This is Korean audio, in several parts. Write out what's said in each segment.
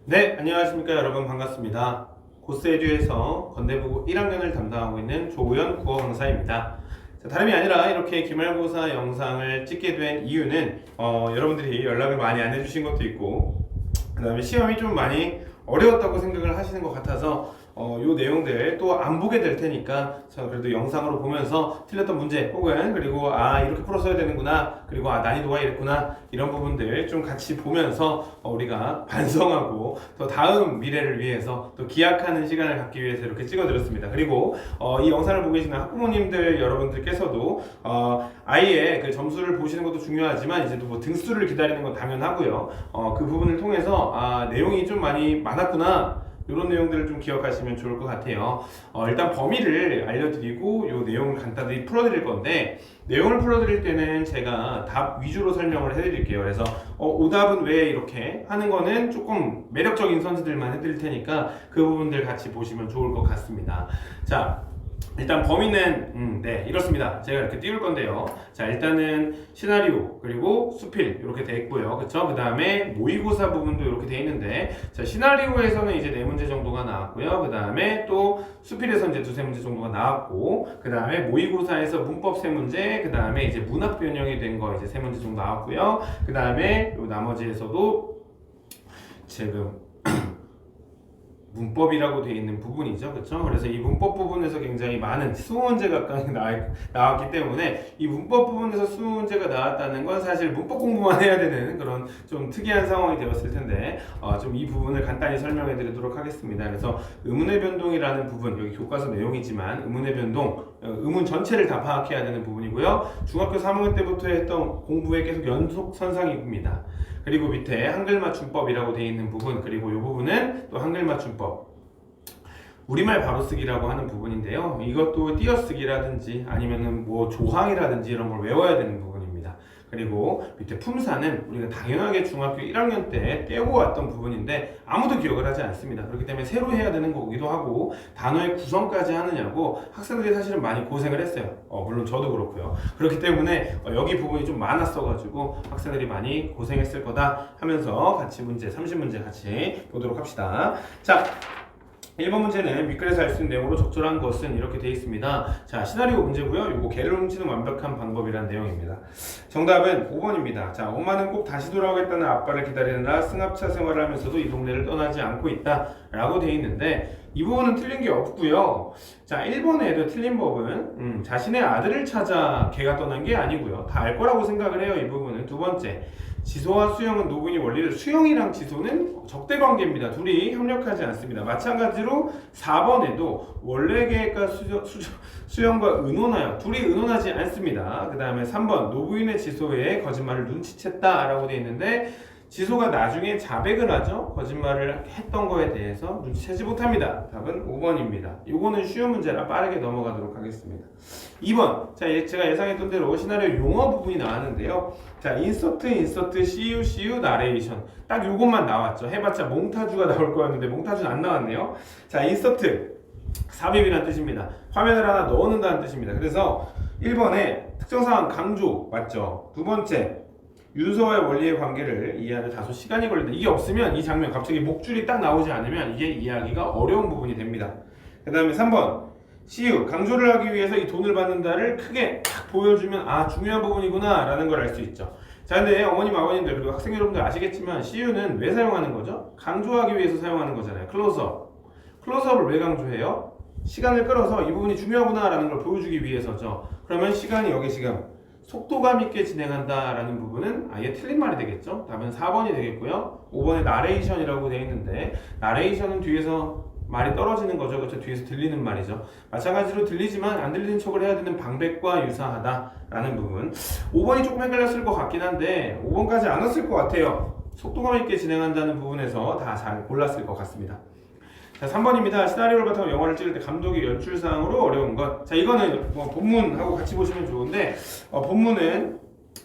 네, 안녕하십니까 여러분, 반갑습니다. 고스에듀에서 건대부고 1학년을 담당하고 있는 조우현 국어 강사입니다. 자, 다름이 아니라 이렇게 기말고사 영상을 찍게 된 이유는 여러분들이 연락을 많이 안 해주신 것도 있고, 그 다음에 시험이 좀 많이 어려웠다고 생각을 하시는 것 같아서 요 내용들 또 안 보게 될 테니까 그래도 영상으로 보면서 틀렸던 문제 혹은 그리고 이렇게 풀어서야 되는구나, 그리고 난이도가 이랬구나, 이런 부분들 좀 같이 보면서 우리가 반성하고 또 다음 미래를 위해서 또 기약하는 시간을 갖기 위해서 이렇게 찍어드렸습니다. 그리고 이 영상을 보고 계시는 학부모님들 여러분들께서도 아이의 그 점수를 보시는 것도 중요하지만 이제 또 뭐 등수를 기다리는 건 당연하고요. 그 부분을 통해서 내용이 좀 많이 많았구나, 이런 내용들을 좀 기억하시면 좋을 것 같아요. 일단 범위를 알려드리고 이 내용을 간단히 풀어드릴 건데, 내용을 풀어드릴 때는 제가 답 위주로 설명을 해드릴게요. 그래서 오답은 왜 이렇게 하는 거는 조금 매력적인 선수들만 해드릴 테니까 그 부분들 같이 보시면 좋을 것 같습니다. 자, 일단 범위는 네, 이렇습니다. 제가 이렇게 띄울 건데요. 자, 일단은 시나리오 그리고 수필 이렇게 돼 있고요. 그쵸? 그 다음에 모의고사 부분도 이렇게 돼 있는데, 자, 시나리오에서는 이제 4문제 정도가 나왔고요. 그 다음에 또 수필에서 이제 2-3문제 정도가 나왔고, 그 다음에 모의고사에서 문법 3문제, 그 다음에 이제 문학 변형이 된 거 이제 3문제 정도 나왔고요. 그 다음에 요 나머지에서도 지금 문법이라고 되어 있는 부분이죠. 그렇죠? 그래서 이 문법 부분에서 굉장히 많은 20문제 가까이 나왔기 때문에, 이 문법 부분에서 20문제가 나왔다는 건 사실 문법 공부만 해야 되는 그런 좀 특이한 상황이 되었을 텐데, 좀 이 부분을 간단히 설명해 드리도록 하겠습니다. 그래서 의문의 변동이라는 부분, 여기 교과서 내용이지만 의문의 변동, 의문 전체를 다 파악해야 되는 부분이고요. 중학교 3학년 때부터 했던 공부의 계속 연속 선상입니다. 그리고 밑에 한글 맞춤법이라고 되어 있는 부분, 그리고 이 부분은 또 한글 맞춤법, 우리말 바로쓰기라고 하는 부분인데요. 이것도 띄어쓰기라든지 아니면은 뭐 조항이라든지 이런 걸 외워야 되는 부분입니다. 그리고 밑에 품사는 우리가 당연하게 중학교 1학년 때 떼고 왔던 부분인데 아무도 기억을 하지 않습니다. 그렇기 때문에 새로 해야 되는 거기도 하고, 단어의 구성까지 하느냐고 학생들이 사실은 많이 고생을 했어요. 물론 저도 그렇고요. 그렇기 때문에 여기 부분이 좀 많았어가지고 학생들이 많이 고생했을 거다 하면서 같이 문제 30문제 같이 보도록 합시다. 자, 1번 문제는 윗글에서 알 수 있는 내용으로 적절한 것은 이렇게 되어 있습니다. 자, 시나리오 문제고요. 이거 개를 훔치는 완벽한 방법이라는 내용입니다. 정답은 5번입니다. 자, 엄마는 꼭 다시 돌아오겠다는 아빠를 기다리느라 승합차 생활을 하면서도 이 동네를 떠나지 않고 있다 라고 되어 있는데, 이 부분은 틀린 게 없고요. 자, 1번에도 틀린 법은 자신의 아들을 찾아 개가 떠난 게 아니고요. 다 알 거라고 생각을 해요. 이 부분은. 두 번째, 지소와 수영은 노분이 원리를, 수영이랑 지소는 적대관계입니다. 둘이 협력하지 않습니다. 마찬가지로 4번에도 원래 계획과 수영과 의논하여, 둘이 의논하지 않습니다. 그 다음에 3번, 노부인의 지소에 거짓말을 눈치챘다 라고 되어 있는데, 지소가 나중에 자백을 하죠. 거짓말을 했던 거에 대해서 눈치채지 못합니다. 답은 5번입니다. 이거는 쉬운 문제라 빠르게 넘어가도록 하겠습니다. 2번. 자, 제가 예상했던 대로 시나리오 용어 부분이 나왔는데요. 자, 인서트, CU, 나레이션. 딱 요것만 나왔죠. 해봤자 몽타주가 나올 거였는데 몽타주는 안 나왔네요. 자, 인서트. 삽입이라는 뜻입니다. 화면을 하나 넣어놓는다는 뜻입니다. 그래서 1번에 특정사항 강조 맞죠? 두 번째, 윤서와의 원리의 관계를 이해하는 다소 시간이 걸린다. 이게 없으면 이 장면, 갑자기 목줄이 딱 나오지 않으면 이게 이해하기가 어려운 부분이 됩니다. 그 다음에 3번, CU, 강조를 하기 위해서 이 돈을 받는다를 크게 딱 보여주면 중요한 부분이구나 라는 걸 알 수 있죠. 자, 근데 어머님, 아버님들, 그리고 학생 여러분들 아시겠지만 CU는 왜 사용하는 거죠? 강조하기 위해서 사용하는 거잖아요. 클로즈업. 클로즈업을 왜 강조해요? 시간을 끌어서 이 부분이 중요하구나 라는 걸 보여주기 위해서죠. 그러면 시간이 여기 지금 속도감 있게 진행한다라는 부분은 아예 틀린 말이 되겠죠. 답은 4번이 되겠고요. 5번에 나레이션이라고 되어 있는데, 나레이션은 뒤에서 말이 떨어지는 거죠. 그렇죠? 뒤에서 들리는 말이죠. 마찬가지로 들리지만 안 들리는 척을 해야 되는 방백과 유사하다라는 부분. 5번이 조금 헷갈렸을 것 같긴 한데 5번까지 안 왔을 것 같아요. 속도감 있게 진행한다는 부분에서 다 잘 골랐을 것 같습니다. 자, 3번입니다. 시나리오를 바탕으로 영화를 찍을 때 감독이 연출상으로 어려운 것. 자, 이거는 뭐 본문하고 같이 보시면 좋은데, 본문은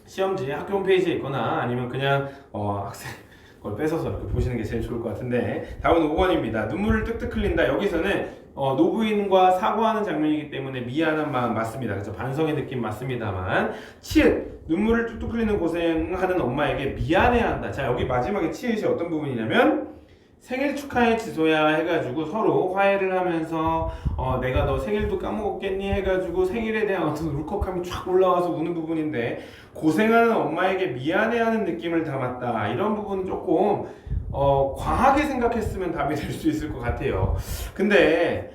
시험지 학교 홈페이지에 있거나 아니면 그냥 학생 걸 뺏어서 이렇게 보시는 게 제일 좋을 것 같은데, 답은 5번입니다. 눈물을 뜩뜩 흘린다. 여기서는 노부인과 사과하는 장면이기 때문에 미안한 마음 맞습니다. 그래서 반성의 느낌 맞습니다만, 치읓, 눈물을 뚝뚝 흘리는 고생하는 엄마에게 미안해한다. 자, 여기 마지막에 치읓이 어떤 부분이냐면 생일 축하해 지소야 해가지고 서로 화해를 하면서 내가 너 생일도 까먹었겠니 해가지고 생일에 대한 어떤 울컥함이 쫙 올라와서 우는 부분인데, 고생하는 엄마에게 미안해하는 느낌을 담았다, 이런 부분은 조금 과하게 생각했으면 답이 될 수 있을 것 같아요. 근데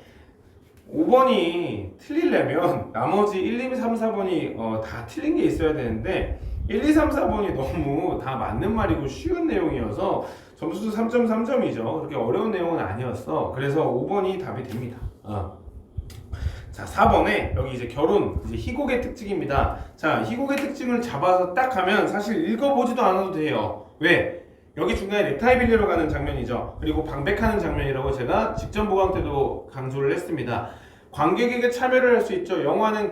5번이 틀리려면 나머지 1, 2, 3, 4번이 다 틀린 게 있어야 되는데 1, 2, 3, 4번이 너무 다 맞는 말이고 쉬운 내용이어서 점수도 3.3점이죠. 그렇게 어려운 내용은 아니었어. 그래서 5번이 답이 됩니다. 자, 4번에 여기 이제 결혼, 이제 희곡의 특징입니다. 자, 희곡의 특징을 잡아서 딱 하면 사실 읽어보지도 않아도 돼요. 왜? 여기 중간에 넥타이 빌리러 가는 장면이죠. 그리고 방백하는 장면이라고 제가 직전 보강 때도 강조를 했습니다. 관객에게 참여를 할 수 있죠. 영화는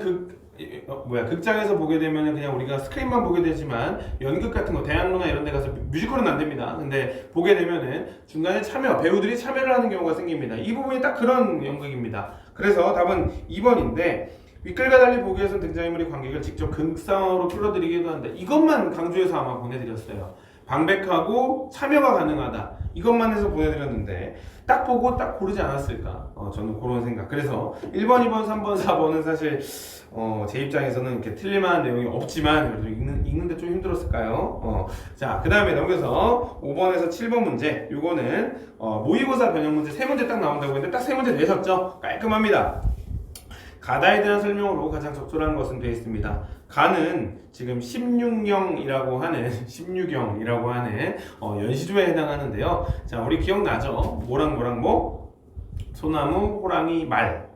극장에서 보게 되면 그냥 우리가 스크린만 보게 되지만 연극 같은 거 대학로나 이런 데 가서 뮤지컬은 안 됩니다. 근데 보게 되면은 중간에 배우들이 참여를 하는 경우가 생깁니다. 이 부분이 딱 그런 연극입니다. 그래서 답은 2번인데, 윗글과 달리 보기에선 등장인물이 관객을 직접 극상으로 끌어들이기도 한다. 이것만 강조해서 아마 보내드렸어요. 방백하고 참여가 가능하다, 이것만 해서 보내드렸는데 딱 보고 딱 고르지 않았을까, 저는 그런 생각. 그래서 1번, 2번, 3번, 4번은 사실 제 입장에서는 이렇게 틀릴만한 내용이 없지만 그래도 읽는데 좀 힘들었을까요? 자, 그 다음에 넘겨서 5번에서 7번 문제, 요거는 모의고사 변형 문제 3문제 딱 나온다고 했는데 딱 3문제 내셨죠? 깔끔합니다. 가다에 대한 설명으로 가장 적절한 것은 되어 있습니다. 가는 지금 16형이라고 하는 연시조에 해당하는데요. 자, 우리 기억나죠? 뭐랑 뭐? 소나무, 호랑이, 말,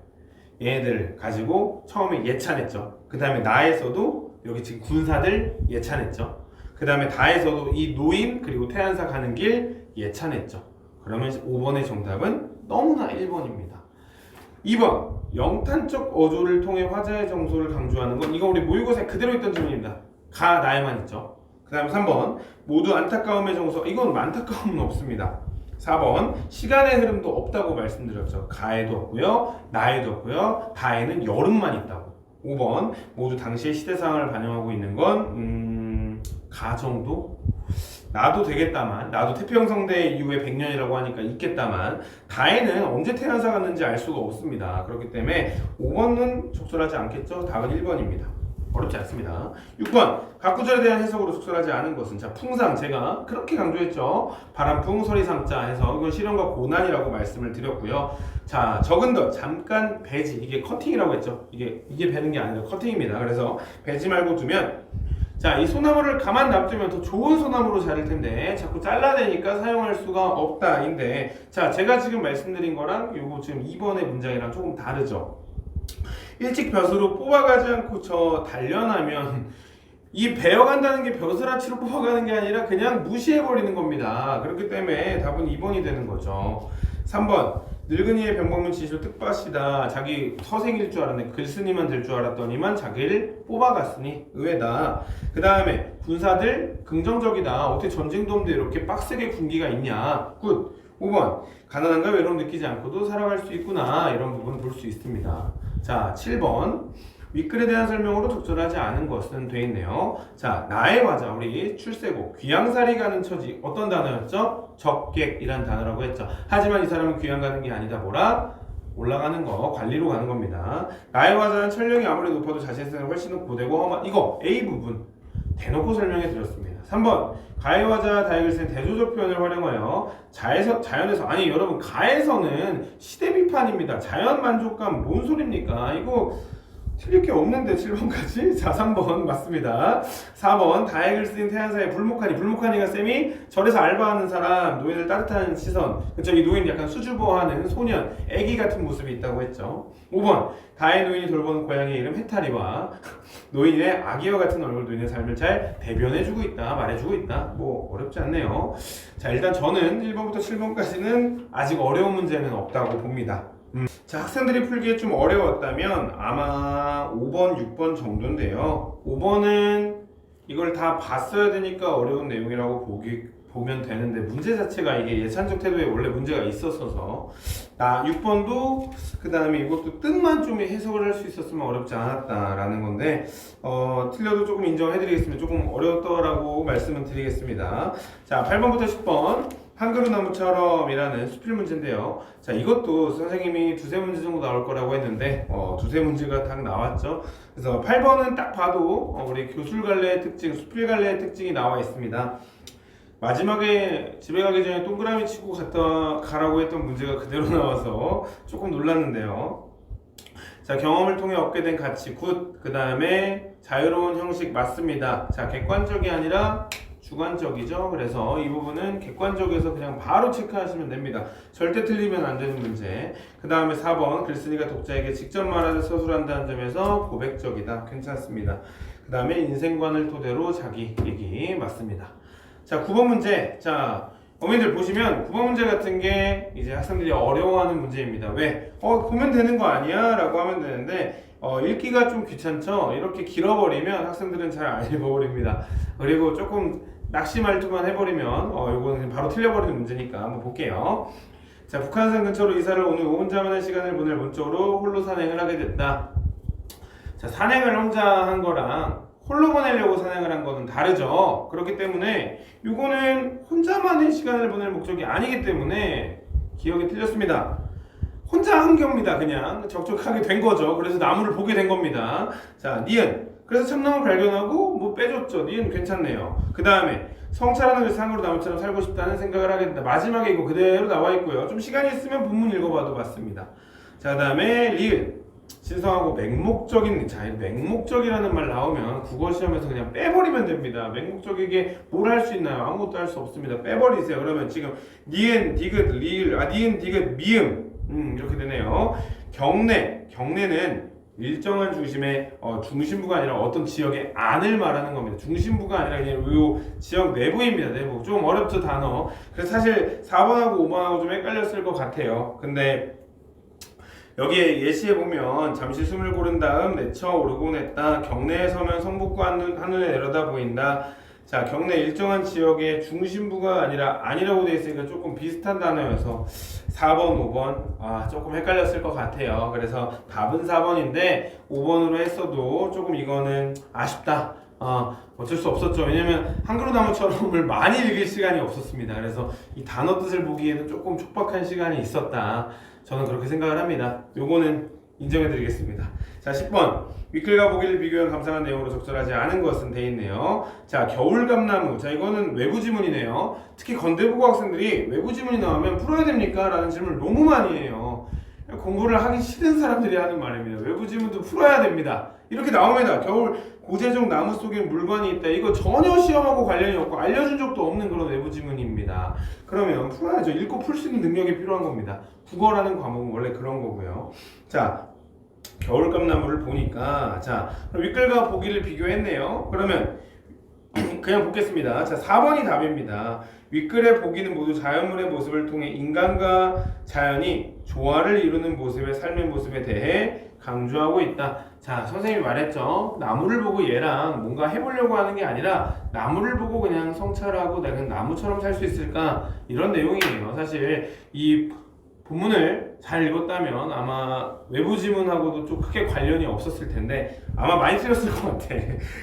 얘네들 가지고 처음에 예찬했죠. 그 다음에 나에서도 여기 지금 군사들 예찬했죠. 그 다음에 다에서도 이 노인 그리고 태안사 가는 길 예찬했죠. 그러면 5번의 정답은 너무나 1번입니다. 2번, 영탄적 어조를 통해 화자의 정서를 강조하는 건, 이거 우리 모의고사에 그대로 있던 질문입니다. 가, 나에만 있죠. 그 다음에 3번, 모두 안타까움의 정서, 이건 안타까움은 없습니다. 4번, 시간의 흐름도 없다고 말씀드렸죠. 가에도 없고요, 나에도 없고요, 다에는 여름만 있다고. 5번, 모두 당시의 시대상황을 반영하고 있는 건 가 정도? 나도 되겠다만, 나도 태평성대 이후에 100년이라고 하니까 있겠다만, 다에는 언제 태어나서 갔는지 알 수가 없습니다. 그렇기 때문에 5번은 적절하지 않겠죠? 답은 1번입니다. 어렵지 않습니다. 6번, 각 구절에 대한 해석으로 적절하지 않은 것은, 자, 풍상 제가 그렇게 강조했죠. 바람풍 서리삼자 해서 이건 실현과 고난이라고 말씀을 드렸고요. 자, 적은 것, 잠깐 배지, 이게 커팅이라고 했죠. 이게 베는 게 아니라 커팅입니다. 그래서 배지 말고 두면, 자, 이 소나무를 가만 놔두면 더 좋은 소나무로 자랄 텐데 자꾸 잘라내니까 사용할 수가 없다인데, 자, 제가 지금 말씀드린 거랑 요거 지금 2번의 문장이랑 조금 다르죠. 일찍 벼슬로 뽑아가지 않고 달려나면, 이 베어간다는 게 벼슬아치로 뽑아가는 게 아니라 그냥 무시해버리는 겁니다. 그렇기 때문에 답은 2번이 되는 거죠. 3번, 늙은이의 병법문 진실 뜻밭이다. 자기 서생일 줄 알았네. 글쓴이만 될 줄 알았더니만 자기를 뽑아갔으니 의외다. 그 다음에 군사들 긍정적이다. 어떻게 전쟁도 없는데 이렇게 빡세게 군기가 있냐. 굿. 5번, 가난함과 외로움 느끼지 않고도 살아갈 수 있구나. 이런 부분 볼 수 있습니다. 자, 7번, 윗글에 대한 설명으로 적절하지 않은 것은 돼 있네요. 자, 나의 화자, 우리 출세곡, 귀양살이 가는 처지, 어떤 단어였죠? 적객이란 단어라고 했죠. 하지만 이 사람은 귀양 가는 게 아니다. 뭐라? 올라가는 거, 관리로 가는 겁니다. 나의 화자는 천령이 아무리 높아도 자신의 생은 훨씬 고되고 험한, 이거 A 부분 대놓고 설명해 드렸습니다. 3번, 가의 화자 다의 글쓴 대조적 표현을 활용하여 자연에서, 아니 여러분, 가에서는 시대 비판입니다. 자연 만족감 뭔 소리입니까? 이거 틀릴 게 없는데 7번까지? 자, 3번 맞습니다. 4번, 다의 글쓴 태안사의 불목하니가 쌤이 절에서 알바하는 사람, 노인을 따뜻한 시선, 그쵸? 이 노인 약간 수줍어하는 소년, 애기 같은 모습이 있다고 했죠. 5번, 다의 노인이 돌보는 고양이의 이름 해탈이와 노인의 아기와 같은 얼굴, 노인의 삶을 잘 대변해주고 있다, 말해주고 있다. 뭐 어렵지 않네요. 자, 일단 저는 1번부터 7번까지는 아직 어려운 문제는 없다고 봅니다. 자, 학생들이 풀기에 좀 어려웠다면 아마 5번, 6번 정도인데요. 5번은 이걸 다 봤어야 되니까 어려운 내용이라고 보면 되는데, 문제 자체가 이게 예찬적 태도에 원래 문제가 있었어서, 6번도 그 다음에 이것도 뜻만 좀 해석을 할 수 있었으면 어렵지 않았다라는 건데, 틀려도 조금 인정해드리겠습니다. 조금 어려웠더라고 말씀을 드리겠습니다. 자, 8번부터 10번, 한그루나무처럼이라는 수필 문제인데요. 자, 이것도 선생님이 두세 문제 정도 나올 거라고 했는데 두세 문제가 딱 나왔죠. 그래서 8번은 딱 봐도 우리 교술갈래의 특징, 수필갈래의 특징이 나와 있습니다. 마지막에 집에 가기 전에 동그라미 치고 가라고 했던 문제가 그대로 나와서 조금 놀랐는데요. 자, 경험을 통해 얻게 된 가치 굿. 그 다음에 자유로운 형식 맞습니다. 자, 객관적이 아니라 주관적이죠. 그래서 이 부분은 객관적에서 그냥 바로 체크하시면 됩니다. 절대 틀리면 안 되는 문제. 그 다음에 4번 글쓴이가 독자에게 직접 말하듯 서술한다는 점에서 고백적이다. 괜찮습니다. 그 다음에 인생관을 토대로 자기 얘기 맞습니다. 자, 9번 문제. 자, 어머니들 보시면 9번 문제 같은 게 이제 학생들이 어려워하는 문제입니다. 왜? 보면 되는 거 아니야? 라고 하면 되는데 읽기가 좀 귀찮죠? 이렇게 길어버리면 학생들은 잘 안 읽어버립니다. 그리고 조금 낚시 말투만 해버리면 이거는 바로 틀려버리는 문제니까 한번 볼게요. 자, 북한산 근처로 이사를 온 후 혼자만의 시간을 보낼 목적으로 홀로 산행을 하게 됐다. 자, 산행을 혼자 한 거랑 홀로 보내려고 산행을 한 거는 다르죠. 그렇기 때문에 이거는 혼자만의 시간을 보낼 목적이 아니기 때문에 기억이 틀렸습니다. 혼자 한 겁니다. 그냥 적적하게 된 거죠. 그래서 나무를 보게 된 겁니다. 자, 니은. 그래서 참나무 발견하고 뭐 빼줬죠. 니은 괜찮네요. 그 다음에 성찰하는 상으로 나무처럼 살고 싶다는 생각을 하게 된다. 마지막에 이거 그대로 나와 있고요. 좀 시간이 있으면 본문 읽어봐도 맞습니다. 자, 그 다음에 리을. 신성하고 맹목적인, 자, 맹목적이라는 말 나오면 국어 시험에서 그냥 빼버리면 됩니다. 맹목적이게 뭘 할 수 있나요? 아무것도 할 수 없습니다. 빼버리세요. 그러면 지금 니은, 디귿, 리을, 니은, 디귿, 미음 이렇게 되네요. 경내는 일정한 중심의 중심부가 아니라 어떤 지역의 안을 말하는 겁니다. 중심부가 아니라 그냥 요 지역 내부입니다. 내부. 좀 어렵죠, 단어. 그래서 사실 4번하고 5번하고 좀 헷갈렸을 것 같아요. 근데 여기에 예시에 보면 잠시 숨을 고른 다음 내쳐 오르곤 했다. 경내에 서면 성북구 하늘에 내려다 보인다. 자, 경내 일정한 지역의 중심부가 아니라고 되어 있으니까 조금 비슷한 단어여서 4번, 5번 조금 헷갈렸을 것 같아요. 그래서 답은 4번인데 5번으로 했어도 조금 이거는 아쉽다. 어쩔 수 없었죠. 왜냐면 한그루나무처럼을 많이 읽을 시간이 없었습니다. 그래서 이 단어 뜻을 보기에는 조금 촉박한 시간이 있었다. 저는 그렇게 생각을 합니다. 요거는 인정해드리겠습니다. 자, 10번. 윗글과 보기를 비교한 감상한 내용으로 적절하지 않은 것은 돼 있네요. 자, 겨울감나무. 자, 이거는 외부 지문이네요. 특히 건대국어 학생들이 외부 지문이 나오면 풀어야 됩니까? 라는 질문을 너무 많이 해요. 공부를 하기 싫은 사람들이 하는 말입니다. 외부 지문도 풀어야 됩니다. 이렇게 나옵니다. 겨울 고재종 나무 속에 물건이 있다. 이거 전혀 시험하고 관련이 없고 알려준 적도 없는 그런 외부 지문입니다. 그러면 풀어야죠. 읽고 풀 수 있는 능력이 필요한 겁니다. 국어라는 과목은 원래 그런 거고요. 자, 겨울감나무를 보니까 자, 그럼 윗글과 보기를 비교했네요. 그러면 그냥 보겠습니다. 자, 4번이 답입니다. 윗글의 보기는 모두 자연물의 모습을 통해 인간과 자연이 조화를 이루는 모습의 삶의 모습에 대해 강조하고 있다. 자, 선생님이 말했죠. 나무를 보고 얘랑 뭔가 해보려고 하는 게 아니라 나무를 보고 그냥 성찰하고 내가 나무처럼 살 수 있을까? 이런 내용이에요. 사실 이 본문을 잘 읽었다면 아마 외부 지문하고도 좀 크게 관련이 없었을 텐데 아마 많이 틀렸을 것 같아.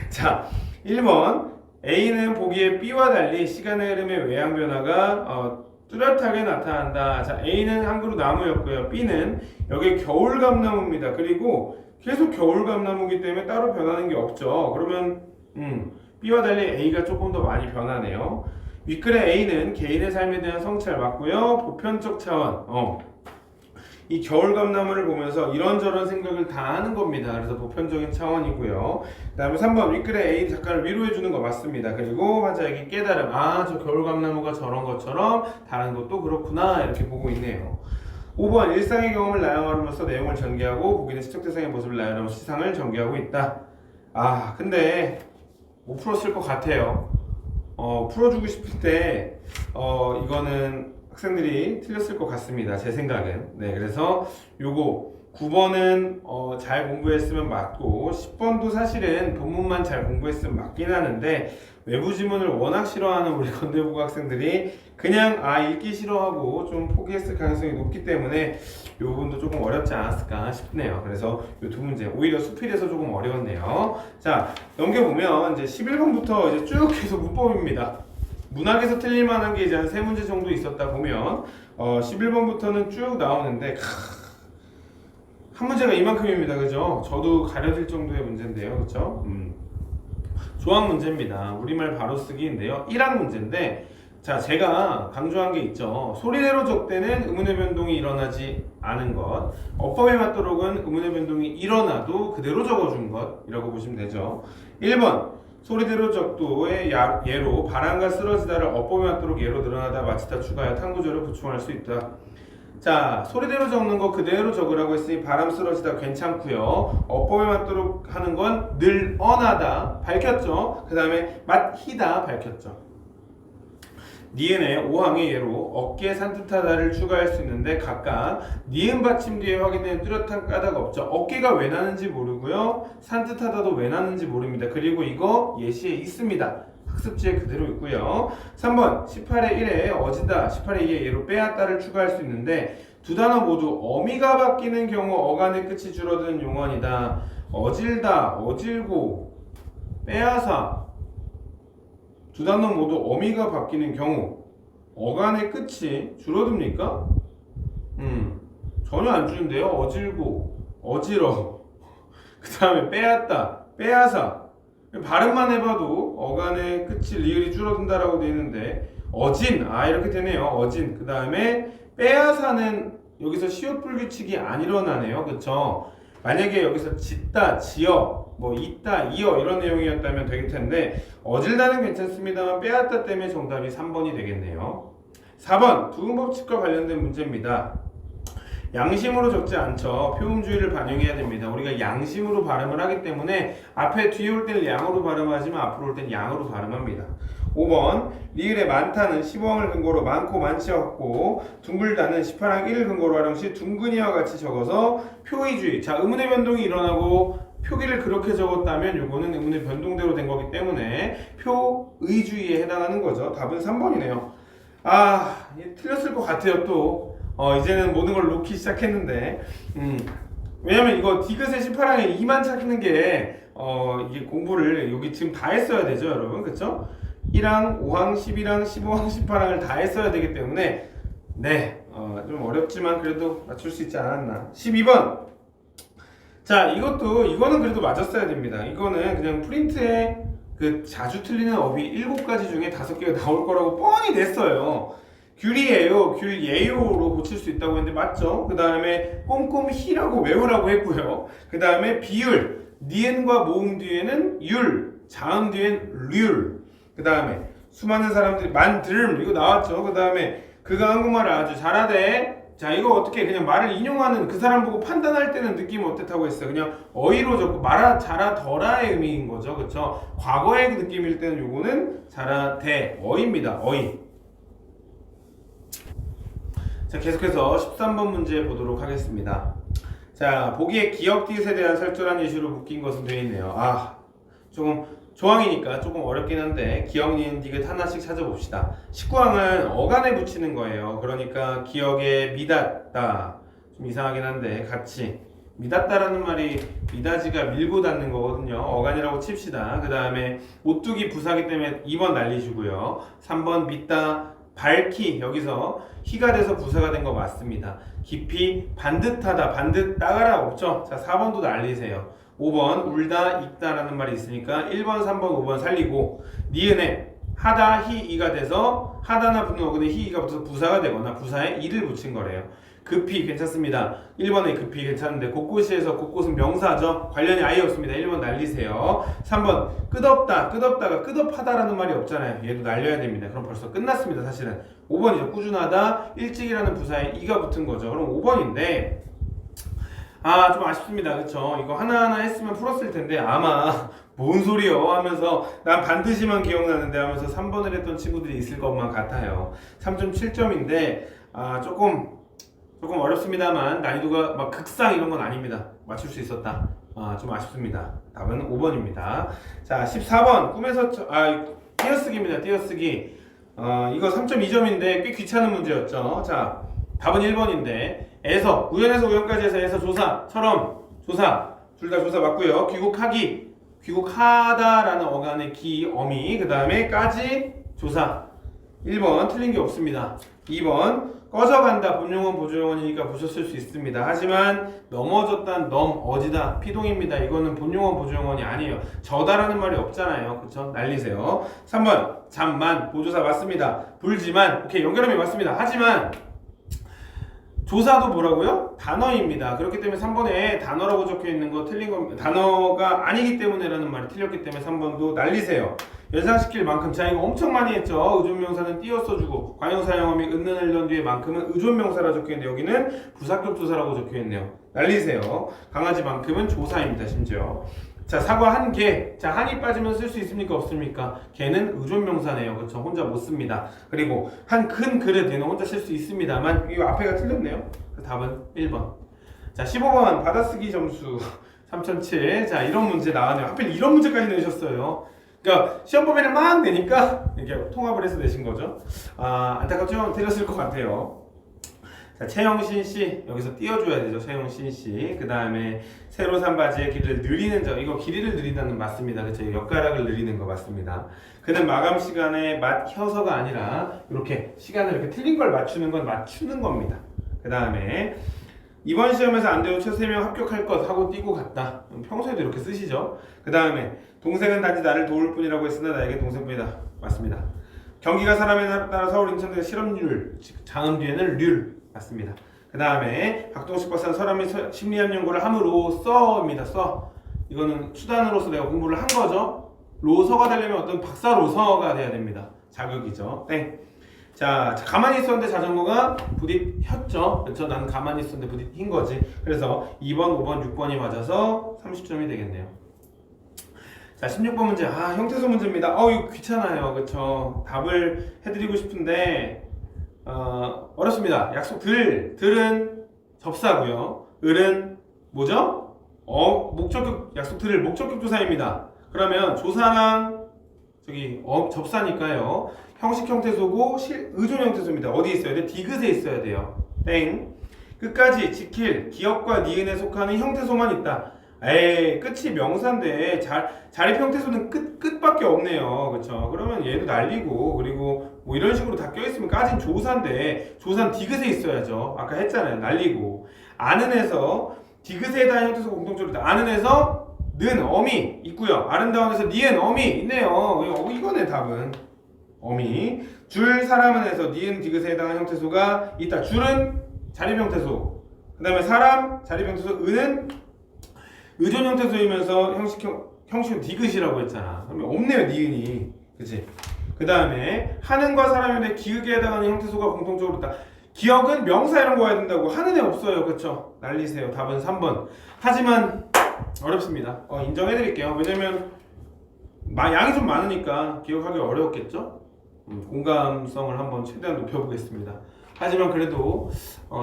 자, 1번 A는 보기에 B와 달리 시간의 흐름의 외양 변화가 뚜렷하게 나타난다. 자, A는 한그루 나무였고요. B는 여기 겨울감나무입니다. 그리고 계속 겨울감나무이기 때문에 따로 변하는 게 없죠. 그러면 B와 달리 A가 조금 더 많이 변하네요. 윗글의 A는 개인의 삶에 대한 성찰 맞고요. 보편적 차원. 이 겨울감나무를 보면서 이런저런 생각을 다 하는 겁니다. 그래서 보편적인 차원이고요. 그 다음에 3번 윗글의 A 작가를 위로해주는 거 맞습니다. 그리고 환자에게 깨달음. 저 겨울감나무가 저런 것처럼 다른 것도 그렇구나 이렇게 보고 있네요. 5번 일상의 경험을 나열함으로써 내용을 전개하고 보기는 시적 대상의 모습을 나열하면서 시상을 전개하고 있다. 근데 못 풀었을 것 같아요. 풀어주고 싶을 때 이거는 학생들이 틀렸을 것 같습니다. 제 생각은. 네, 그래서 요거 9번은 잘 공부했으면 맞고 10번도 사실은 본문만 잘 공부했으면 맞긴 하는데 외부 지문을 워낙 싫어하는 우리 건대국어 학생들이 그냥 읽기 싫어하고 좀 포기했을 가능성이 높기 때문에 이 부분도 조금 어렵지 않았을까 싶네요. 그래서 이 두 문제 오히려 수필에서 조금 어려웠네요. 자, 넘겨보면 이제 11번부터 이제 쭉 계속 문법입니다. 문학에서 틀릴 만한 게 이제 한 3문제 정도 있었다 보면 11번부터는 쭉 나오는데 한 문제가 이만큼입니다. 그죠? 저도 가려질 정도의 문제인데요. 그죠? 조항 문제입니다. 우리말 바로 쓰기인데요. 1학 문제인데 자, 제가 강조한 게 있죠. 소리내로 적대는 의문의 변동이 일어나지 않은 것. 어법에 맞도록은 의문의 변동이 일어나도 그대로 적어준 것이라고 보시면 되죠. 1번 소리대로 적도의 예로 바람과 쓰러지다를 어법에 맞도록 예로 늘어나다 마치다 추가하여 탕구절을 보충할 수 있다. 자, 소리대로 적는 거 그대로 적으라고 했으니 바람 쓰러지다 괜찮고요. 어법에 맞도록 하는 건 늘어나다 밝혔죠. 그 다음에 맞히다 밝혔죠. 니은의 5항의 예로 어깨 산뜻하다를 추가할 수 있는데 각각 니은 받침 뒤에 확인되는 뚜렷한 까닭 없죠. 어깨가 왜 나는지 모르고요. 산뜻하다도 왜 나는지 모릅니다. 그리고 이거 예시에 있습니다. 학습지에 그대로 있고요. 3번 18의 1에 어지다 18의 2에 예로 빼앗다를 추가할 수 있는데 두 단어 모두 어미가 바뀌는 경우 어간의 끝이 줄어드는 용언이다. 어질다, 어질고, 빼앗아 두 단어 모두 어미가 바뀌는 경우 어간의 끝이 줄어듭니까? 전혀 안 주는데요. 어질고, 어지러 그 다음에 빼앗다, 빼앗아 발음만 해봐도 어간의 끝이 리을이 줄어든다라고 되어 있는데 어진, 이렇게 되네요. 어진. 그 다음에 빼앗아는 여기서 시옷 불규칙이 안 일어나네요. 그쵸? 만약에 여기서 짓다, 지어, 뭐 있다, 이어 이런 내용이었다면 되겠 텐데 어질다는 괜찮습니다만 빼앗다 때문에 정답이 3번이 되겠네요. 4번 두음법칙과 관련된 문제입니다. 양심으로 적지 않죠. 표음주의를 반영해야 됩니다. 우리가 양심으로 발음을 하기 때문에 앞에 뒤에 올 때는 양으로 발음하지만 앞으로 올 때는 양으로 발음합니다. 5번 리을의 많다는 15항을 근거로 많고 많지와 같고 둥글다는 18항 1을 근거로 활용 시 둥근이와 같이 적어서 표의주의. 자, 의문의 변동이 일어나고 표기를 그렇게 적었다면 요거는 의문의 변동대로 된 거기 때문에 표의주의에 해당하는 거죠. 답은 3번이네요. 틀렸을 것 같아요. 또 이제는 모든 걸 놓기 시작했는데 왜냐면 이거 디귿의 18항에 2만 찾는 게 이게 공부를 여기 지금 다 했어야 되죠, 여러분. 그쵸? 1항, 5항, 11항, 15항, 18항을 다 했어야 되기 때문에 좀 어렵지만 그래도 맞출 수 있지 않았나. 12번 자, 이거는 그래도 맞았어야 됩니다. 이거는 그냥 프린트에 그 자주 틀리는 어휘 7가지 중에 5개가 나올 거라고 뻔히 냈어요. 귤이에요, 귤예요로 고칠 수 있다고 했는데 맞죠? 그 다음에 꼼꼼히라고 외우라고 했고요. 그 다음에 비율, 니은과 모음 뒤에는 율, 자음 뒤엔 률. 그 다음에 수많은 사람들이 만들음 이거 나왔죠. 그 다음에 그가 한국말을 아주 잘하대. 자, 이거 어떻게 그냥 말을 인용하는 그 사람 보고 판단할 때는 느낌이 어땠다고 했어요. 그냥 어휘로 적고 말아 잘하더라의 의미인 거죠. 그쵸? 과거의 느낌일 때는 요거는 잘하대 어휘입니다. 어휘. 자, 계속해서 13번 문제 보도록 하겠습니다. 자, 보기에 기역 디귿에 대한 설절한 예시로 묶인 것은 되어 있네요. 조금 조항이니까 조금 어렵긴 한데 기역, 니은, 디귿 하나씩 찾아봅시다. 19항은 어간에 붙이는 거예요. 그러니까 기역에 미닫다 좀 이상하긴 한데 같이 미닫다라는 말이 미닫이가 밀고 닫는 거거든요. 어간이라고 칩시다. 그 다음에 오뚜기 부사기 때문에 2번 날리시고요. 3번 믿다 밝히 여기서 희가 돼서 부사가 된 거 맞습니다. 깊이 반듯하다 반듯 따가라 없죠. 자, 4번도 날리세요. 5번 울다 읽다라는 말이 있으니까 1번 3번 5번 살리고 니은에 하다 히 이가 돼서 하다나 붙는 어근에 히 이가 붙어서 부사가 되거나 부사에 이를 붙인 거래요. 급히 괜찮습니다. 1번에 급히 괜찮은데 곳곳이에서 곳곳은 명사죠. 관련이 아예 없습니다. 1번 날리세요. 3번 끝없다 끝없다가 끝없하다라는 말이 없잖아요. 얘도 날려야 됩니다. 그럼 벌써 끝났습니다. 사실은 5번이죠. 꾸준하다 일찍이라는 부사에 이가 붙은 거죠. 그럼 5번인데 좀 아쉽습니다. 그쵸? 이거 하나하나 했으면 풀었을 텐데 아마 뭔 소리요 하면서 난 반드시만 기억나는데 하면서 3번을 했던 친구들이 있을 것만 같아요. 3.7점인데 조금 어렵습니다만 난이도가 막 극상 이런 건 아닙니다. 맞출 수 있었다. 좀 아쉽습니다. 답은 5번입니다. 자, 14번 꿈에서 띄어쓰기입니다. 띄어쓰기. 이거 3.2점인데 꽤 귀찮은 문제였죠. 자, 답은 1번인데 에서 우연에서 우연까지 해서 에서 조사처럼 조사 둘 다 조사 맞고요. 귀국하기 귀국하다라는 어간의 기 어미 그 다음에 까지 조사 1번 틀린 게 없습니다. 2번 꺼져간다 본용어 보조용어니까 부셨을 수 있습니다. 하지만 넘어졌단 넘어지다 피동입니다. 이거는 본용어 보조용어이 아니에요. 저다라는 말이 없잖아요. 그쵸? 날리세요. 3번 잠만 보조사 맞습니다. 불지만 오케이 연결음이 맞습니다. 하지만 조사도 뭐라고요? 단어입니다. 그렇기 때문에 3번에 단어라고 적혀있는 거 틀린 겁니다. 단어가 아니기 때문에라는 말이 틀렸기 때문에 3번도 날리세요. 연상시킬 만큼. 자 이거 엄청 많이 했죠. 의존명사는 띄어 써주고 관용사용어미 은는 을던 뒤에 만큼은 의존명사라 적혀있는데 여기는 부사격 조사라고 적혀있네요. 날리세요. 강아지만큼은 조사입니다. 심지어. 자 사과 한 개. 자 한이 빠지면 쓸 수 있습니까? 없습니까? 개는 의존명사네요. 그렇죠? 혼자 못 씁니다. 그리고 한 큰 그릇 얘는 혼자 쓸 수 있습니다만 이 앞에가 틀렸네요. 답은 1번. 자 15번 받아쓰기 점수 3007. 자 이런 문제 나왔네요. 하필 이런 문제까지 내셨어요. 그러니까 시험 범위를 막 내니까 이렇게 통합을 해서 내신 거죠. 안타깝지만 틀렸을 것 같아요. 자, 최영신 씨 여기서 띄워줘야 되죠. 최영신 씨. 그 다음에 새로 산 바지의 길이를 느리는 점. 이거 길이를 느린다는 맞습니다. 그렇죠? 엿가락을 느리는 거 맞습니다. 그는 마감 시간에 맞춰서가 아니라 이렇게 시간을 이렇게 틀린 걸 맞추는 건 맞추는 겁니다. 그 다음에 이번 시험에서 안 되고 최소 3명 합격할 것 하고 띄고 갔다. 평소에도 이렇게 쓰시죠. 그 다음에 동생은 단지 나를 도울 뿐이라고 했으나 나에게 동생뿐이다. 맞습니다. 경기가 사람에 따라 서울 인천 등 실업률, 장음 뒤에는 률 맞습니다. 그 다음에 박동식 박사는 사람의 심리학 연구를 함으로써입니다. 써. 이거는 수단으로서 내가 공부를 한 거죠. 로서가 되려면 어떤 박사로서가 돼야 됩니다. 자격이죠. 땡. 자, 가만히 있었는데 자전거가 부딪혔죠. 그렇죠? 나는 가만히 있었는데 부딪힌 거지. 그래서 2번, 5번, 6번이 맞아서 30점이 되겠네요. 자, 16번 문제. 형태소 문제입니다. 이거 귀찮아요. 그렇죠? 답을 해드리고 싶은데 어렵습니다. 약속 들은 접사고요. 을은 뭐죠? 목적격 약속 들을 목적격 조사입니다. 그러면 조사랑 접사니까요. 형식 형태소고 의존 형태소입니다. 어디 있어야 돼? 디귿에 있어야 돼요. 땡. 끝까지 지킬 기업과 니은에 속하는 형태소만 있다. 에이 끝이 명사인데 자립 형태소는 끝밖에 없네요. 그쵸? 그러면 얘도 날리고 그리고 뭐 이런 식으로 다 껴있으면 까진 조사인데 조사는 디귿에 있어야죠. 아까 했잖아요. 날리고 아는에서 디귿에 대한 형태소 공통적으로 있다. 아는에서 는 어미 있고요. 아름다운에서 니은 어미 있네요. 이거네 답은. 어미. 줄 사람은에서 니은 디귿에 해당하는 형태소가 있다. 줄은 자립 형태소. 그 다음에 사람 자립 형태소. 은은 의존 형태소이면서 형식은 디귿이라고 했잖아. 그러면 없네요. 니은이. 그치? 그 다음에 하는과 사람인데 기역에 해당하는 형태소가 공통적으로 있다. 기억은 명사 이런 거 해야 된다고. 하는 애 없어요. 그쵸? 날리세요. 답은 3번. 하지만 어렵습니다. 인정해드릴게요. 왜냐면 양이 좀 많으니까 기억하기 어려웠겠죠? 공감성을 한번 최대한 높여보겠습니다. 하지만 그래도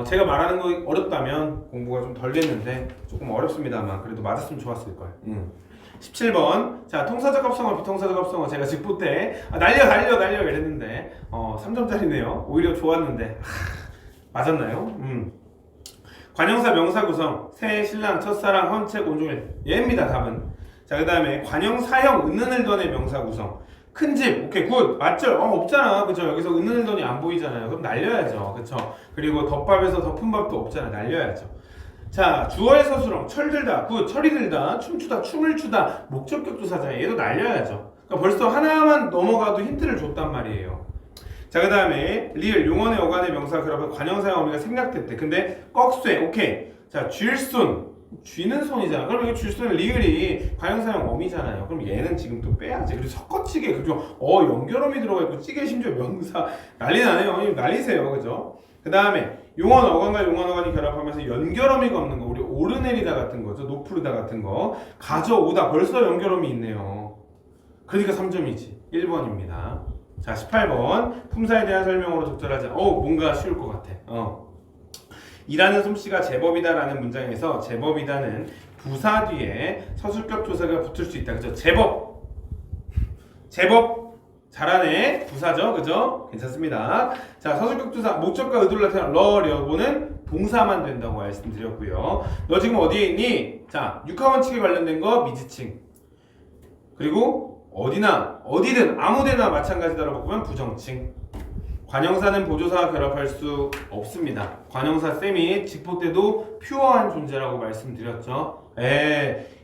제가 말하는 거 어렵다면 공부가 좀 덜 됐는데 조금 어렵습니다만 그래도 맞았으면 좋았을걸. 17번. 자, 통사적 합성어, 비통사적 합성어. 제가 직보 때 날려 이랬는데 3점짜리네요. 오히려 좋았는데 맞았나요? 관형사 명사 구성. 새, 신랑, 첫사랑, 헌책, 온종일. 얘입니다. 답은. 자, 그 다음에 관형사형, 은는을던의 명사 구성. 큰 집, 오케이, 굿, 맞죠? 없잖아, 그죠? 여기서 은는을던이 안 보이잖아요. 그럼 날려야죠, 그쵸? 그리고 덮밥에서 덮은 밥도 없잖아, 날려야죠. 자, 주어의 서술형, 철들다, 굿, 철이 들다, 춤추다, 춤을 추다, 목적격 조사자, 얘도 날려야죠. 그러니까 벌써 하나만 넘어가도 힌트를 줬단 말이에요. 자, 그 다음에 리을, 용언의 어간의 명사 그러면 관형사형 어미가 생략됐대. 근데 꺽쇠, 오케이. 자, 쥘손, 쥐는 손이잖아. 그럼 이거 쥘손은 리을이 관형사형 어미잖아요. 그럼 얘는 지금 또 빼야지. 그리고 섞어찌개, 그죠? 연결어미 들어가 있고 찌개 심지어 명사 난리 나네요. 날리세요, 그죠? 그 다음에 용언 어간과 용언 어간이 결합하면서 연결어미가 없는 거, 우리 오르내리다 같은 거죠. 노프르다 같은 거 가져오다, 벌써 연결어미 있네요. 그러니까 3점이지. 1번입니다. 자, 18번. 품사에 대한 설명으로 적절하지. 뭔가 쉬울 것 같아. 일하는 솜씨가 제법이다라는 문장에서 제법이다는 부사 뒤에 서술격 조사가 붙을 수 있다. 그죠? 제법 잘하네. 부사죠. 그죠? 괜찮습니다. 자, 서술격 조사 목적과 의도를 나타내는 러려고는 동사만 된다고 말씀드렸고요. 너 지금 어디에 있니? 자, 육하원칙에 관련된 거 미지칭. 그리고 어디든 아무데나 마찬가지다라고 보면 부정칭. 관형사는 보조사와 결합할 수 없습니다. 관형사 쌤이 직보 때도 퓨어한 존재라고 말씀드렸죠.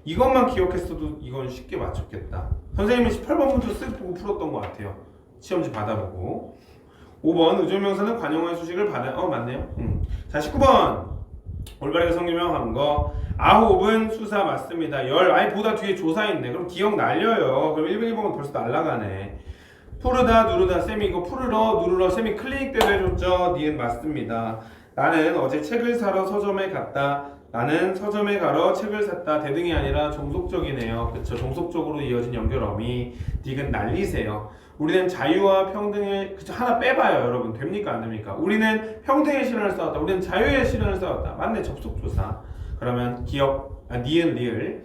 이것만 기억했어도 이건 쉽게 맞췄겠다. 선생님이 18번부터 쓱 보고 풀었던 것 같아요. 시험지 받아보고. 5번 의존명사는 관형화의 수식을 받아. 맞네요. 자, 19번 올바르게 성명한 거. 아홉은 수사 맞습니다. 보다 뒤에 조사 있네. 그럼 기억 날려요. 그럼 1번, 2번은 벌써 날라가네. 푸르다, 누르다. 쌤이 이거 푸르러, 누르러. 쌤이 클릭 때도 해줬죠. 니은 맞습니다. 나는 어제 책을 사러 서점에 갔다. 나는 서점에 가러 책을 샀다. 대등이 아니라 종속적이네요. 그쵸? 종속적으로 이어진 연결어미. 니은 날리세요. 우리는 자유와 평등의 하나 빼봐요, 여러분. 됩니까 안 됩니까? 우리는 평등의 실현을 쌓았다. 우리는 자유의 실현을 쌓았다. 맞네, 접속조사. 그러면 기억, 니은 리을.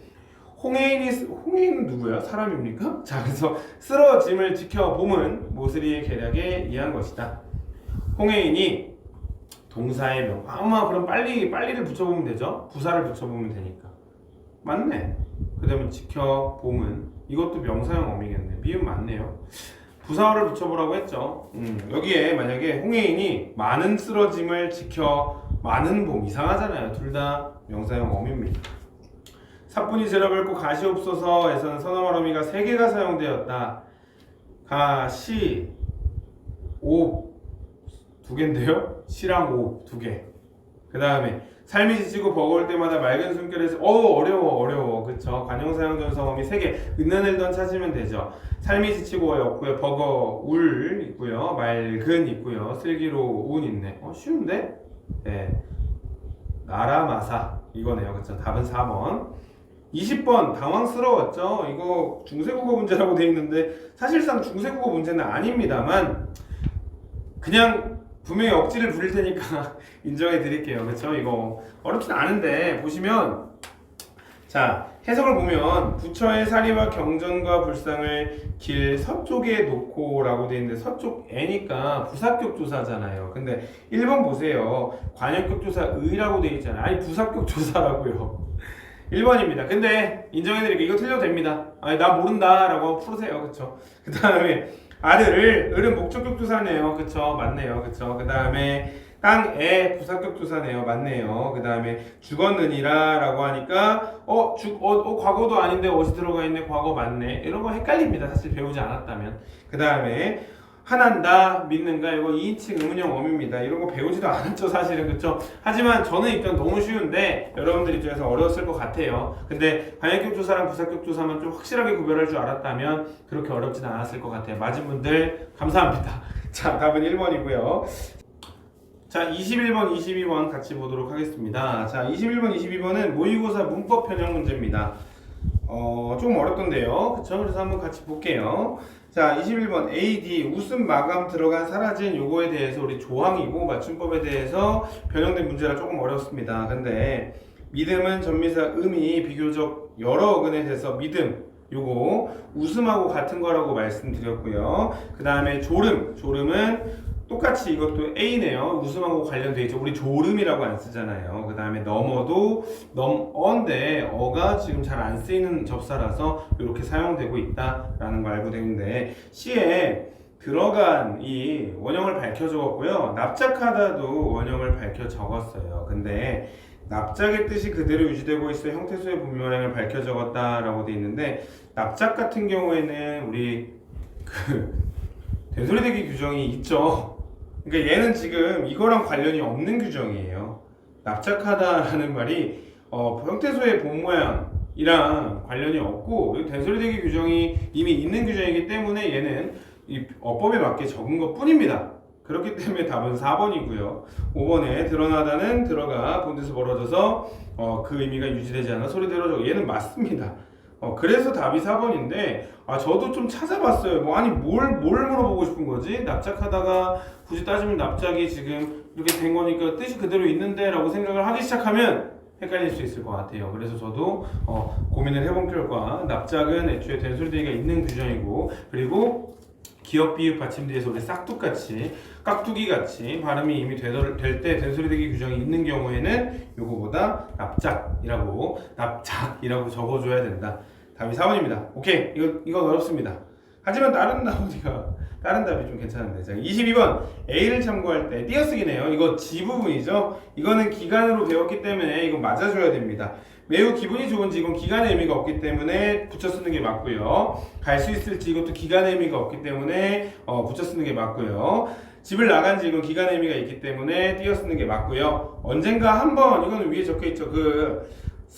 홍해인은 누구야? 사람입니까? 자, 그래서 쓰러짐을 지켜봄은 모슬이의 계략에 의한 것이다. 홍해인이 동사의 명. 그럼 빨리를 붙여보면 되죠? 부사를 붙여보면 되니까. 맞네. 그 다음에 지켜봄은 이것도 명사형 어미겠네. 미음 맞네요. 부사어를 붙여보라고 했죠. 여기에 만약에 홍해인이 많은 쓰러짐을 지켜 많은 봄 이상하잖아요. 둘 다 명사형 어미입니다. 사뿐히 제라밟고 가시옵소서에서는 선어말 어미가 3개가 사용되었다. 가시 옵 2개인데요. 시랑 옵 2개. 그 다음에 삶이 지치고 버거울 때마다 맑은 숨결에서 어려워 그쵸. 관형사용 전성어미 3개 은는을던 찾으면 되죠. 삶이 지치고 없고요. 버거울 있고요. 맑은 있고요. 슬기로운 있네. 쉬운데? 네. 나라마사 이거네요. 그쵸. 답은 4번. 20번 당황스러웠죠. 이거 중세국어 문제라고 돼 있는데 사실상 중세국어 문제는 아닙니다만 그냥 분명히 억지를 부릴 테니까 인정해 드릴게요. 그쵸? 이거 어렵진 않은데 보시면 자 해석을 보면 부처의 사리와 경전과 불상을 길 서쪽에 놓고 라고 돼 있는데 서쪽 애니까 부사격 조사잖아요. 근데 1번 보세요. 관역격 조사 의라고 돼 있잖아요. 아니 부사격 조사라고요. 1번입니다. 근데 인정해드릴게요. 이거 틀려도 됩니다. 나 모른다 라고 푸르세요. 그쵸? 그 다음에 을은 목적격 조사네요. 그쵸? 맞네요. 그쵸? 그 다음에 땅에 부사격 조사네요. 맞네요. 그 다음에 죽었느니라 라고 하니까 과거도 아닌데 어디 들어가 있네. 과거 맞네. 이런 거 헷갈립니다. 사실 배우지 않았다면. 그 다음에 화난다, 믿는가 이거 2인칭 의문형 어미입니다. 이런 거 배우지도 않았죠 사실은. 그쵸? 하지만 저는 일단 너무 쉬운데 여러분들 입장에서 어려웠을 것 같아요. 근데 관역격 조사랑 부사격 조사만 좀 확실하게 구별할 줄 알았다면 그렇게 어렵진 않았을 것 같아요. 맞은 분들 감사합니다. 자, 답은 1번이고요. 자, 21번, 22번 같이 보도록 하겠습니다. 자, 21번, 22번은 모의고사 문법 변형 문제입니다. 조금 어렵던데요. 그쵸? 그래서 한번 같이 볼게요. 자, 21번 AD 웃음 마감 들어간 사라진 요거에 대해서 우리 조항이고 맞춤법에 대해서 변형된 문제라 조금 어렵습니다. 근데 믿음은 전미사 음이 비교적 여러 어근에 대해서 믿음 요거 웃음하고 같은 거라고 말씀드렸고요. 그 다음에 졸음은 똑같이 이것도 A네요. 웃음하고 관련되어 있죠. 우리 졸음이라고 안 쓰잖아요. 그 다음에 넘어도 어인데 어가 지금 잘 안 쓰이는 접사라서 이렇게 사용되고 있다라는 거 알고 되는데 C에 들어간 이 원형을 밝혀 적었고요. 납작하다도 원형을 밝혀 적었어요. 근데 납작의 뜻이 그대로 유지되고 있어 형태소의 분모양을 밝혀 적었다라고 되어 있는데 납작 같은 경우에는 우리 된소리대기 규정이 있죠. 그러니까 얘는 지금 이거랑 관련이 없는 규정이에요. 납작하다라는 말이 형태소의 본 모양이랑 관련이 없고 된소리대기 규정이 이미 있는 규정이기 때문에 얘는 이 어법에 맞게 적은 것 뿐입니다. 그렇기 때문에 답은 4번이고요. 5번에 드러나다는 들어가 본데서 벌어져서 그 의미가 유지되지 않아 소리대로 적어. 얘는 맞습니다. 그래서 답이 4번인데 저도 좀 찾아봤어요. 뭘 물어보고 싶은 거지? 납작하다가 굳이 따지면 납작이 지금 이렇게 된 거니까 뜻이 그대로 있는데 라고 생각을 하기 시작하면 헷갈릴 수 있을 것 같아요. 그래서 저도 고민을 해본 결과 납작은 애초에 된소리대기가 있는 규정이고 그리고 기역 비읍 받침뒤에서 우리 싹둑같이 깍두기같이 발음이 이미 될 때 된소리대기 규정이 있는 경우에는 요거보다 납작이라고 적어줘야 된다. 답이 4번입니다. 오케이, 이건 어렵습니다. 하지만 다른 나머지가 다른 답이 좀 괜찮은데. 자, 22번 A를 참고할 때 띄어쓰기네요. 이거 G 부분이죠. 이거는 기간으로 배웠기 때문에 이거 맞아줘야 됩니다. 매우 기분이 좋은지 이건 기간의 의미가 없기 때문에 붙여 쓰는 게 맞고요. 갈 수 있을지 이것도 기간의 의미가 없기 때문에 붙여 쓰는 게 맞고요. 집을 나간지 이건 기간의 의미가 있기 때문에 띄어 쓰는 게 맞고요. 언젠가 한번 이거는 위에 적혀 있죠. 그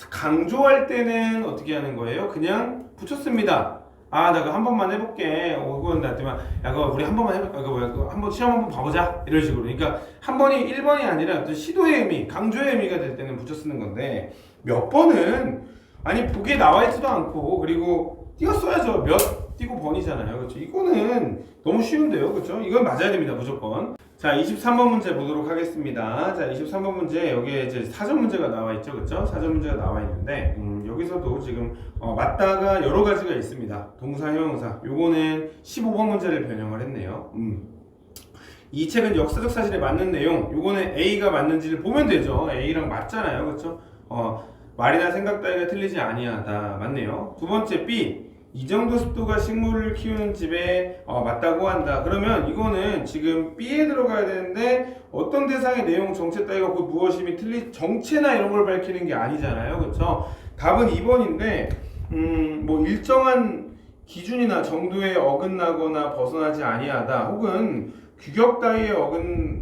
강조할 때는 어떻게 하는 거예요? 그냥 붙였습니다. 아, 나 그거 한 번만 해볼게. 이건 나한테만, 야, 그거 우리 한 번만 해볼까? 그거 뭐야? 그거 한번 시험 한번 봐보자. 이런 식으로. 그러니까 한 번이 1번이 아니라 어떤 시도의 의미, 강조의 의미가 될 때는 붙여 쓰는 건데, 몇 번은, 아니, 보기에 나와 있지도 않고, 그리고 띄어 써야죠. 몇 띄고 번이잖아요. 그렇죠? 이거는 너무 쉬운데요. 그렇죠? 이건 맞아야 됩니다. 무조건. 자, 23번 문제 보도록 하겠습니다. 자, 23번 문제 여기에 이제 사전 문제가 나와 있죠. 그렇죠? 사전 문제가 나와 있는데 여기서도 지금 맞다가 여러 가지가 있습니다. 동사, 형용사. 요거는 15번 문제를 변형을 했네요. 이 책은 역사적 사실에 맞는 내용. 요거는 A가 맞는지를 보면 되죠. A랑 맞잖아요. 그렇죠? 말이나 생각 따위가 틀리지 아니하다. 맞네요. 두 번째 B. 이 정도 습도가 식물을 키우는 집에 맞다고 한다. 그러면 이거는 지금 B에 들어가야 되는데 어떤 대상의 내용, 정체 따위가 곧 무엇임이 정체나 이런 걸 밝히는 게 아니잖아요. 그렇죠? 답은 2번인데 뭐 일정한 기준이나 정도에 어긋나거나 벗어나지 아니하다. 혹은 규격 따위에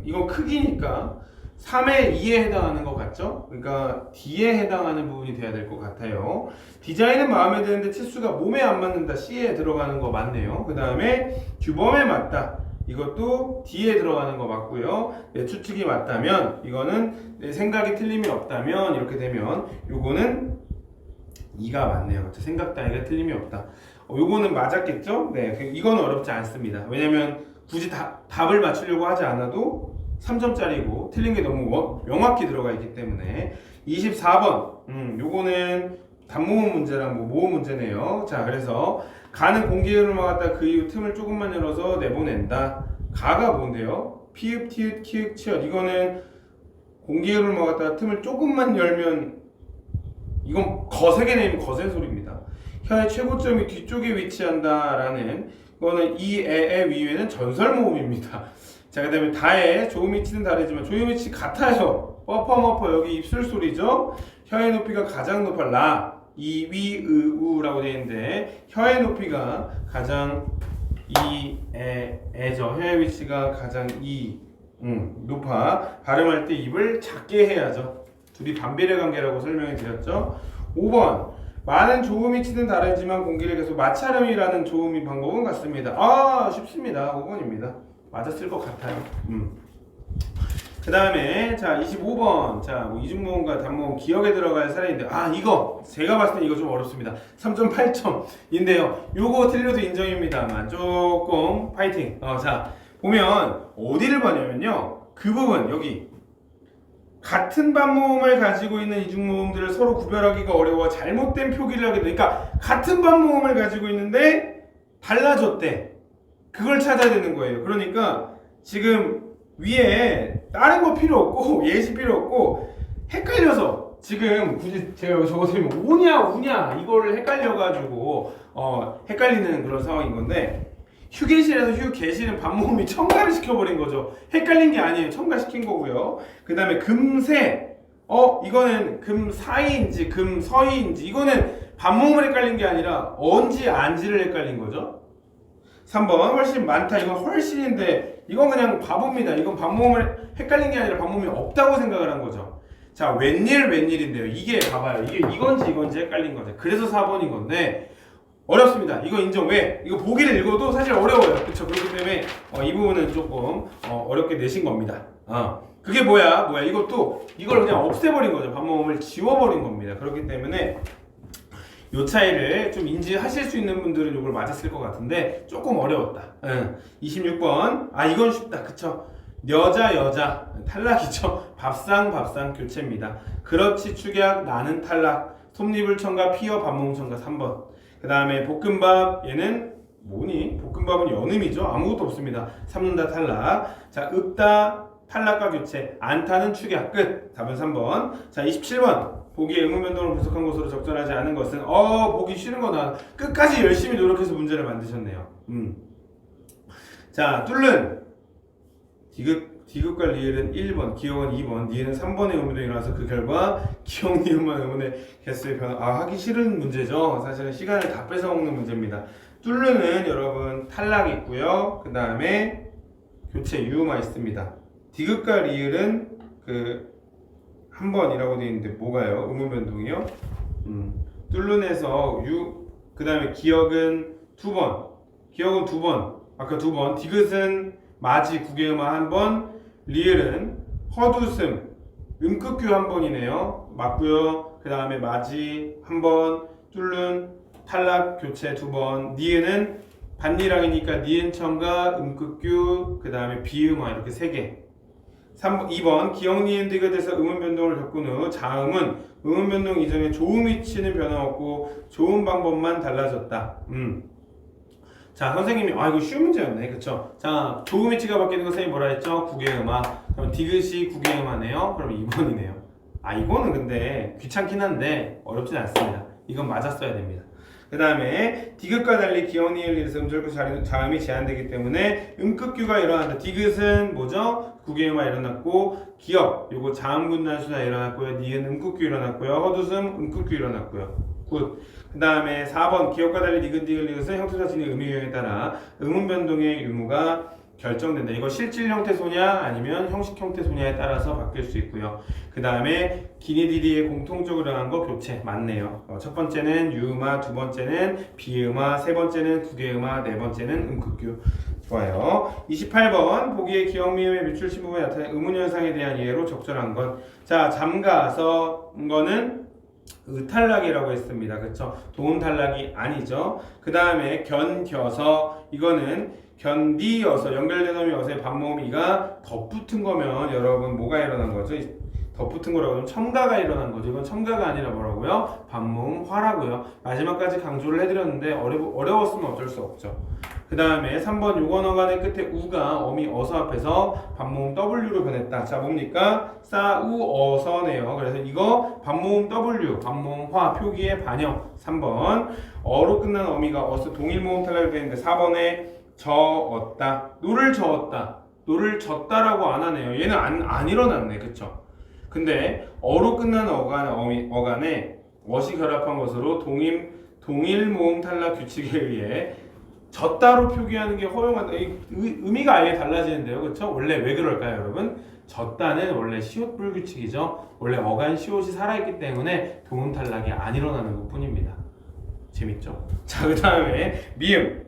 이건 크기니까 3의 2에 해당하는 것 같죠? 그러니까 D에 해당하는 부분이 돼야 될 것 같아요. 디자인은 마음에 드는데 치수가 몸에 안 맞는다. C에 들어가는 거 맞네요. 그 다음에 규범에 맞다. 이것도 D에 들어가는 거 맞고요. 내 추측이 맞다면 이거는 내 생각이 틀림이 없다면 이렇게 되면 요거는 2가 맞네요. 그렇죠? 생각 따위가 틀림이 없다. 요거는 맞았겠죠? 네, 이건 어렵지 않습니다. 왜냐면 굳이 답을 맞추려고 하지 않아도 3점짜리고 틀린 게 너무 명확히 들어가 있기 때문에 24번 요거는 단모음 문제랑 모음 문제네요. 자, 그래서 가는 공기를 막았다 그 이후 틈을 조금만 열어서 내보낸다. 가가 뭔데요? 피읍, 티읕, 키읔, 치읓. 이거는 공기를 막았다 틈을 조금만 열면 이건 거세게 내면 거센 소리입니다. 혀의 최고점이 뒤쪽에 위치한다라는 이거는 이, 의 위에는 전설모음입니다. 자, 그 다음에 다의 조음 위치는 다르지만 조음 위치 같아요. 뻐퍼머퍼 여기 입술 소리죠. 혀의 높이가 가장 높아 라, 이, 위, 으, 우라고 되어 있는데 혀의 높이가 가장 에죠. 혀의 위치가 가장 높아. 발음할 때 입을 작게 해야죠. 둘이 반비례 관계라고 설명해 드렸죠. 5번 많은 조음이 치는 다르지만 공기를 계속 마찰음이라는 조음이 방법은 같습니다. 쉽습니다. 5번입니다. 맞았을 것 같아요. 그 다음에 자 25번 자 뭐 이중모음과 단모음 기억에 들어갈 사례인데 이거 제가 봤을 때 이거 좀 어렵습니다. 3.8점인데요. 요거 틀려도 인정입니다만 조금 파이팅. 자 보면 어디를 보냐면요. 그 부분 여기 같은 반모음을 가지고 있는 이중모음들을 서로 구별하기가 어려워 잘못된 표기를 하게 되니까 같은 반모음을 가지고 있는데 달라졌대. 그걸 찾아야 되는 거예요. 그러니까 지금 위에 다른 거 필요 없고 예시 필요 없고 헷갈려서 지금 굳이 제가 여기 적어드리면 오냐 우냐 이거를 헷갈려가지고 헷갈리는 그런 상황인 건데 휴게실에서 휴게실은 반모음이 첨가를 시켜버린 거죠. 헷갈린 게 아니에요. 첨가시킨 거고요. 그 다음에 금세 이거는 금사이인지 금서이인지 이거는 반모음을 헷갈린 게 아니라 언지 안지를 헷갈린 거죠. 3번 훨씬 많다. 이건 훨씬인데 이건 그냥 바보입니다. 이건 반모음을 헷갈린 게 아니라 반모음이 없다고 생각을 한 거죠. 자 웬일인데요. 이게 봐봐요. 이게 이건지 헷갈린 거죠. 그래서 4번인 건데 어렵습니다. 이거 인정. 왜? 이거 보기를 읽어도 사실 어려워요. 그렇죠? 그렇기 때문에 이 부분은 조금 어렵게 내신 겁니다. 그게 뭐야? 이걸 그냥 없애버린 거죠. 반모음을 지워버린 겁니다. 그렇기 때문에 요 차이를 좀 인지하실 수 있는 분들은 이걸 맞았을 것 같은데 조금 어려웠다. 26번 이건 쉽다. 그쵸? 여자 탈락이죠. 밥상 교체입니다. 그렇지 축약 나는 탈락 솜니불 첨가 피어 반모음 첨가 3번. 그 다음에 볶음밥 얘는 뭐니? 볶음밥은 연음이죠. 아무것도 없습니다. 삼는다 탈락. 자 읍다 탈락과 교체 안타는 축약 끝. 답은 3번. 자 27번 보기에 의문 변동을 분석한 것으로 적절하지 않은 것은 보기 싫은 거다. 끝까지 열심히 노력해서 문제를 만드셨네요. 자, 뚫는 디귿과 리을은 1번, 기역은 2번, 니은 3번의 의문이 일어나서 그 결과 기역, 니은만 의문의 개수의 변화. 하기 싫은 문제죠. 사실은 시간을 다 뺏어먹는 문제입니다. 뚫르는 여러분 탈락 있고요. 그 다음에 교체 유마 있습니다. 디귿과 리을은 한 번이라고 되어 있는데 뭐가요? 의문 변동이요? 뚫른에서 그 다음에 기역은 2번, 기역은 2번, 아까 2번, 디귿은 마지 구개음화 한 번, 리을은 헛웃음, 음극규 한 번이네요. 맞고요. 그 다음에 마지 한 번, 뚫른, 탈락, 교체 2번, 니은은 반니랑이니까 니은 첨가, 음극규, 그 다음에 비음화 이렇게 3개. 2번 기역, 니은, 디귿에서 음운 변동을 겪은 후 자음은 음운 변동 이전에 조음 위치는 변화없고 조음 방법만 달라졌다. 자, 선생님이 이거 쉬운 문제였네. 그쵸? 자, 조음 위치가 바뀌는 거 선생님이 뭐라 했죠? 구개음화. 그럼 디귿이 구개음화네요. 그럼 2번이네요. 이거는 근데 귀찮긴 한데 어렵진 않습니다. 이건 맞았어야 됩니다. 그 다음에 디귿과 달리 기역, 니을, 리을에서 음절구 자음이 제한되기 때문에 음극규가 일어난다. 디귿은 뭐죠? 구개음화 일어났고, 기역 요거 자음 분단수가 일어났고요. 니은 음극규 일어났고요. 헛웃음 음극규 일어났고요. 굿. 그 다음에 4번 기역과 달리 니귿, 디귿, 리귿은 형태 자신의 음의 유형에 따라 음운 변동의 유무가 결정된다. 이거 실질 형태 소냐 아니면 형식 형태 소냐에 따라서 바뀔 수 있고요. 그 다음에 기니디리의 공통적으로 한 거 교체 맞네요. 첫 번째는 유음화, 두 번째는 비음화, 세 번째는 구개음화, 네 번째는 음극규. 좋아요. 28번 보기에 기역, 미음의 밑줄 신부분에 나타나는 의문 현상에 대한 이해로 적절한 것. 자, 잠가서 거는 탈락이라고 했습니다. 그쵸? 도움 탈락이 아니죠. 그 다음에 견겨서 이거는 견디어서 연결된 어미 어서의 반모음이가 덧붙은 거면 여러분 뭐가 일어난 거죠? 덧붙은 거라고 하면 첨가가 일어난 거죠. 이건 첨가가 아니라 뭐라고요? 반모음 화라고요. 마지막까지 강조를 해드렸는데 어려웠으면 어쩔 수 없죠. 그 다음에 3번 요건어간의 끝에 우가 어미 어서 앞에서 반모음 W로 변했다. 자, 뭡니까? 싸우어서네요. 그래서 이거 반모음 W, 반모음 화, 표기의 반영. 3번 어로 끝난 어미가 어서 동일모음 탈락이 되는데 4번에 저었다. 노를 저었다. 노를 졌다라고 안 하네요. 얘는 안 일어났네. 그쵸? 근데 어로 끝난 어간에 어시 결합한 것으로 동일모음 탈락 규칙에 의해 졌다로 표기하는 게 허용한다. 의미가 아예 달라지는데요. 그쵸? 원래 왜 그럴까요, 여러분? 졌다는 원래 시옷 불규칙이죠. 원래 어간 시옷이 살아있기 때문에 도움 탈락이 안 일어나는 것 뿐입니다. 재밌죠? 자, 그 다음에 미음.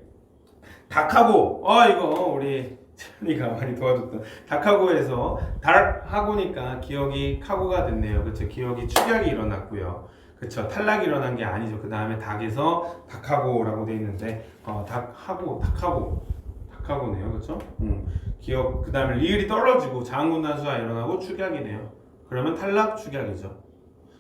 닭하고 이거 우리 찬이가 많이 도와줬던 닭하고에서 달하고니까 기억이 카고가 됐네요. 그쵸? 기억이 축약이 일어났고요. 그쵸? 탈락이 일어난 게 아니죠. 그 다음에 닭에서 닭하고라고 돼 있는데 닭하고네요. 그쵸? 기억 그 다음에 리을이 떨어지고 자음분단수가 일어나고 축약이네요. 그러면 탈락 축약이죠.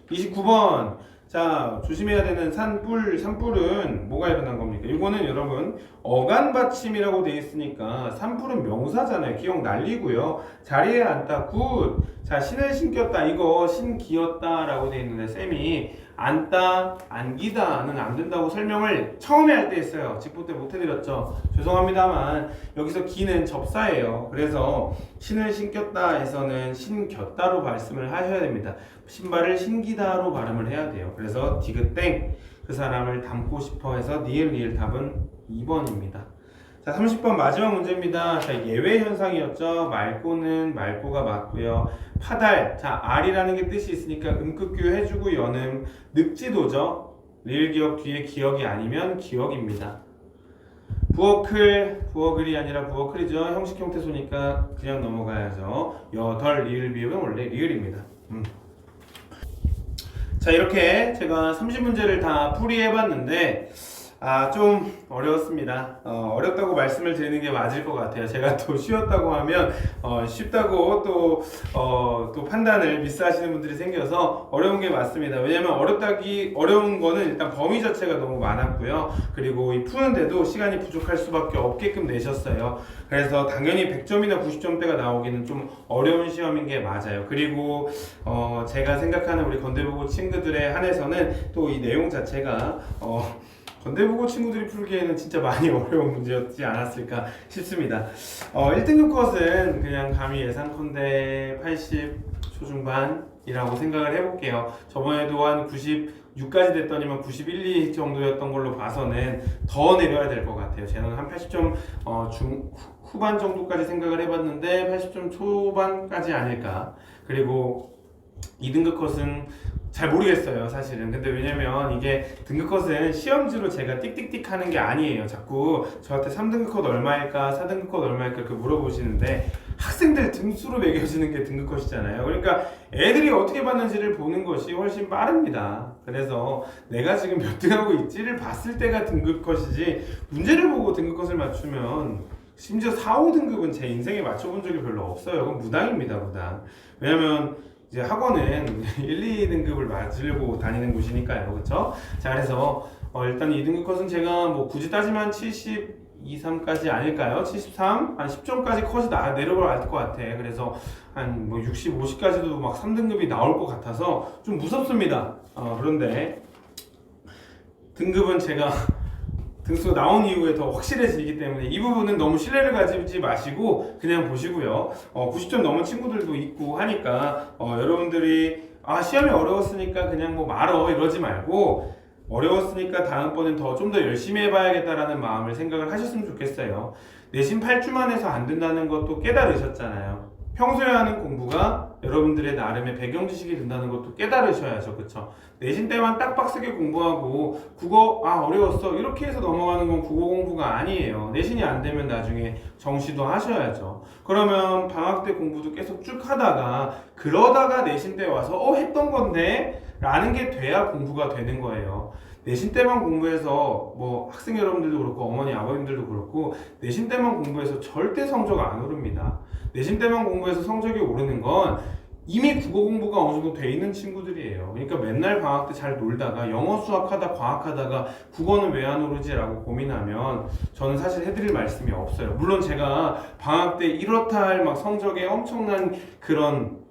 29번 자, 조심해야 되는 산불은 뭐가 일어난 겁니까? 이거는 여러분 어간 받침이라고 되어 있으니까 산불은 명사잖아요. 기억 날리고요. 자리에 앉다 굿. 자, 신을 신겼다. 이거 신기었다 라고 되어 있는데 쌤이 앉다, 안기다는 안 된다고 설명을 처음에 할 때 했어요. 직보 때 못 해드렸죠. 죄송합니다만 여기서 기는 접사예요. 그래서 신을 신겼다 에서는 신겼다로 말씀을 하셔야 됩니다. 신발을 신기다로 발음을 해야 돼요. 그래서 디귿땡 그 사람을 닮고 싶어 해서 니을 리을 답은 2번입니다. 자, 30번 마지막 문제입니다. 자, 예외 현상이었죠. 맑고는 맑고가 맞고요. 파달. 자, 알이라는 게 뜻이 있으니까 음극규 해주고 연음. 늑지도죠. 리을 기억 뒤에 기억이 아니면 기억입니다. 부어클이 아니라 부어클이죠. 형식 형태소니까 그냥 넘어가야죠. 여덜 리을 비읍은 원래 리을입니다. 자, 이렇게 제가 30문제를 다 풀이해봤는데 좀 어려웠습니다. 어렵다고 말씀을 드리는 게 맞을 것 같아요. 제가 또 쉬웠다고 하면 쉽다고 또 판단을 미스하시는 분들이 생겨서 어려운 게 맞습니다. 왜냐면 어려운 거는 일단 범위 자체가 너무 많았고요. 그리고 이 푸는데도 시간이 부족할 수밖에 없게끔 내셨어요. 그래서 당연히 100점이나 90점대가 나오기는 좀 어려운 시험인 게 맞아요. 그리고 제가 생각하는 우리 건대보고 친구들에 한해서는 또 이 내용 자체가 건대부고 친구들이 풀기에는 진짜 많이 어려운 문제였지 않았을까 싶습니다. 1등급 컷은 그냥 감히 예상컨대 80 초중반이라고 생각을 해볼게요. 저번에도 한 96까지 됐더니만 91, 2 정도였던 걸로 봐서는 더 내려야 될 것 같아요. 저는 한 80점 후반 정도까지 생각을 해봤는데 80점 초반까지 아닐까. 그리고 2등급 컷은 잘 모르겠어요, 사실은. 근데 왜냐면 이게 등급 컷은 시험지로 제가 띡띡띡 하는 게 아니에요. 자꾸 저한테 3등급 컷 얼마일까, 4등급 컷 얼마일까 이렇게 물어보시는데 학생들 등수로 매겨지는 게 등급 컷이잖아요. 그러니까 애들이 어떻게 받는지를 보는 것이 훨씬 빠릅니다. 그래서 내가 지금 몇 등 하고 있지를 봤을 때가 등급 컷이지, 문제를 보고 등급 컷을 맞추면 심지어 4, 5등급은 제 인생에 맞춰본 적이 별로 없어요. 그건 무당입니다, 무당. 왜냐면 이제 학원은 1, 2등급을 맞으려고 다니는 곳이니까요. 그쵸? 자, 그래서 일단 2등급 컷은 제가 뭐 굳이 따지면 72, 3까지 아닐까요? 73? 한 10점까지 컷이 내려갈 것 같아. 그래서 한 뭐 60, 50까지도 막 3등급이 나올 것 같아서 좀 무섭습니다. 그런데 등급은 제가 등수가 나온 이후에 더 확실해지기 때문에 이 부분은 너무 신뢰를 가지지 마시고 그냥 보시고요. 90점 넘은 친구들도 있고 하니까 여러분들이 시험이 어려웠으니까 그냥 뭐 말어 이러지 말고, 어려웠으니까 다음번엔 좀 더 열심히 해봐야겠다라는 마음을 생각을 하셨으면 좋겠어요. 내신 8주만 해서 안 된다는 것도 깨달으셨잖아요. 평소에 하는 공부가 여러분들의 나름의 배경 지식이 된다는 것도 깨달으셔야죠. 그쵸? 내신 때만 딱 빡세게 공부하고 국어 어려웠어 이렇게 해서 넘어가는 건 국어 공부가 아니에요. 내신이 안 되면 나중에 정시도 하셔야죠. 그러면 방학 때 공부도 계속 쭉 하다가 그러다가 내신 때 와서 했던 건데 라는 게 돼야 공부가 되는 거예요. 내신 때만 공부해서 뭐 학생 여러분들도 그렇고 어머니 아버님들도 그렇고 내신 때만 공부해서 절대 성적 안 오릅니다. 내신 때만 공부해서 성적이 오르는 건 이미 국어 공부가 어느 정도 돼 있는 친구들이에요. 그러니까 맨날 방학 때 잘 놀다가 영어 수학하다 과학하다가 국어는 왜 안 오르지 라고 고민하면 저는 사실 해드릴 말씀이 없어요. 물론 제가 방학 때 이렇다 할 막 성적에 엄청난 그런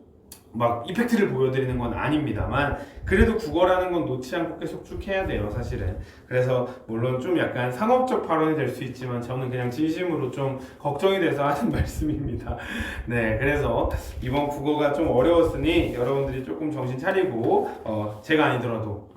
막 이펙트를 보여드리는 건 아닙니다만 그래도 국어라는 건 놓지 않고 계속 쭉 해야 돼요, 사실은. 그래서 물론 좀 약간 상업적 발언이 될 수 있지만 저는 그냥 진심으로 좀 걱정이 돼서 하는 말씀입니다. 네, 그래서 이번 국어가 좀 어려웠으니 여러분들이 조금 정신 차리고 제가 아니더라도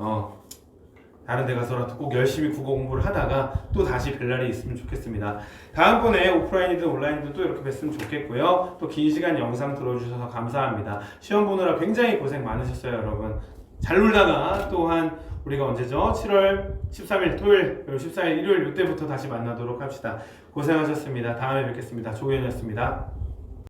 다른 데 가서라도 꼭 열심히 국어 공부를 하다가 또 다시 뵐 날이 있으면 좋겠습니다. 다음번에 오프라인이든 온라인이든 또 이렇게 뵀으면 좋겠고요. 또 긴 시간 영상 들어주셔서 감사합니다. 시험 보느라 굉장히 고생 많으셨어요, 여러분. 잘 놀다가 또한 우리가 언제죠? 7월 13일 토요일 그리고 14일 일요일 이때부터 다시 만나도록 합시다. 고생하셨습니다. 다음에 뵙겠습니다. 조현이었습니다.